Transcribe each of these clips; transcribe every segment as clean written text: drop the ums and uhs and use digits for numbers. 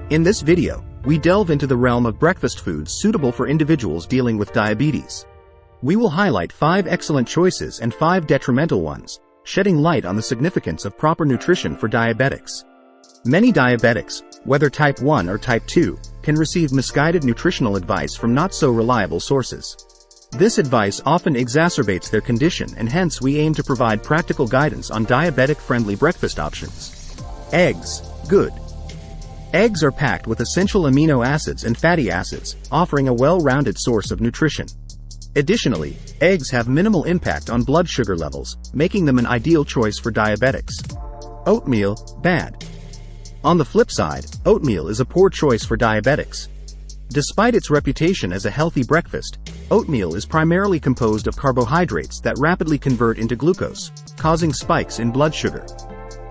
In this video, we delve into the realm of breakfast foods suitable for individuals dealing with diabetes. We will highlight 5 excellent choices and 5 detrimental ones, shedding light on the significance of proper nutrition for diabetics. Many diabetics, whether type 1 or type 2, can receive misguided nutritional advice from not-so-reliable sources. This advice often exacerbates their condition, and hence we aim to provide practical guidance on diabetic-friendly breakfast options. Eggs. Good. Eggs are packed with essential amino acids and fatty acids, offering a well-rounded source of nutrition. Additionally, eggs have minimal impact on blood sugar levels, making them an ideal choice for diabetics. Oatmeal. Bad. On the flip side, oatmeal is a poor choice for diabetics. Despite its reputation as a healthy breakfast, oatmeal is primarily composed of carbohydrates that rapidly convert into glucose, causing spikes in blood sugar.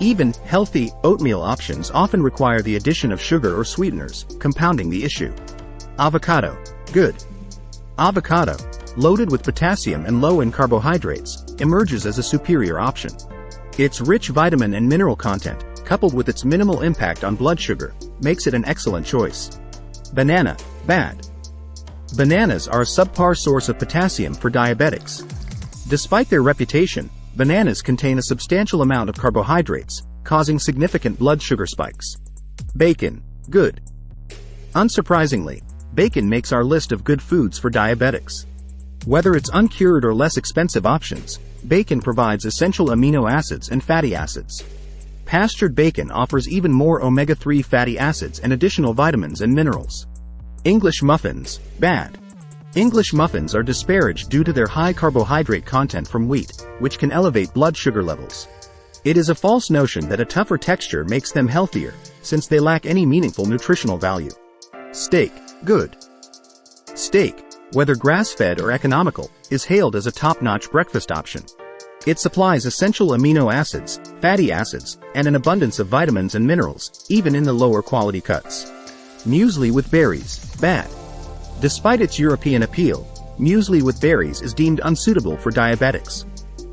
Even healthy oatmeal options often require the addition of sugar or sweeteners, compounding the issue. Avocado. Good. Avocado, loaded with potassium and low in carbohydrates, emerges as a superior option. Its rich vitamin and mineral content, coupled with its minimal impact on blood sugar, makes it an excellent choice. Banana. Bad. Bananas are a subpar source of potassium for diabetics. Despite their reputation, bananas contain a substantial amount of carbohydrates, causing significant blood sugar spikes. Bacon. Good. Unsurprisingly, bacon makes our list of good foods for diabetics. Whether it's uncured or less expensive options, bacon provides essential amino acids and fatty acids. Pastured bacon offers even more omega-3 fatty acids and additional vitamins and minerals. English muffins. Bad. English muffins are disparaged due to their high carbohydrate content from wheat, which can elevate blood sugar levels. It is a false notion that a tougher texture makes them healthier, since they lack any meaningful nutritional value. Steak. Good. Steak, whether grass-fed or economical, is hailed as a top-notch breakfast option. It supplies essential amino acids, fatty acids, and an abundance of vitamins and minerals, even in the lower quality cuts. Muesli with berries. Bad. Despite its European appeal, muesli with berries is deemed unsuitable for diabetics.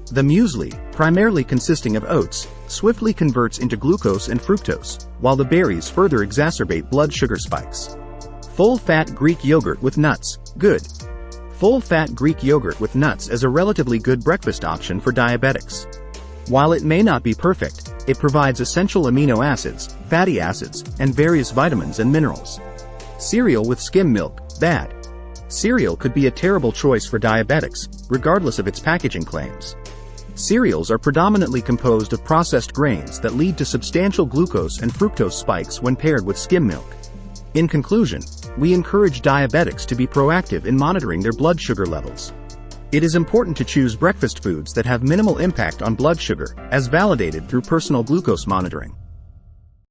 The muesli, primarily consisting of oats, swiftly converts into glucose and fructose, while the berries further exacerbate blood sugar spikes. Full-fat Greek yogurt with nuts. Good. Full-fat Greek yogurt with nuts is a relatively good breakfast option for diabetics. While it may not be perfect, it provides essential amino acids, fatty acids, and various vitamins and minerals. Cereal with skim milk. Bad. Cereal could be a terrible choice for diabetics, regardless of its packaging claims. Cereals are predominantly composed of processed grains that lead to substantial glucose and fructose spikes when paired with skim milk. In conclusion, we encourage diabetics to be proactive in monitoring their blood sugar levels. It is important to choose breakfast foods that have minimal impact on blood sugar, as validated through personal glucose monitoring.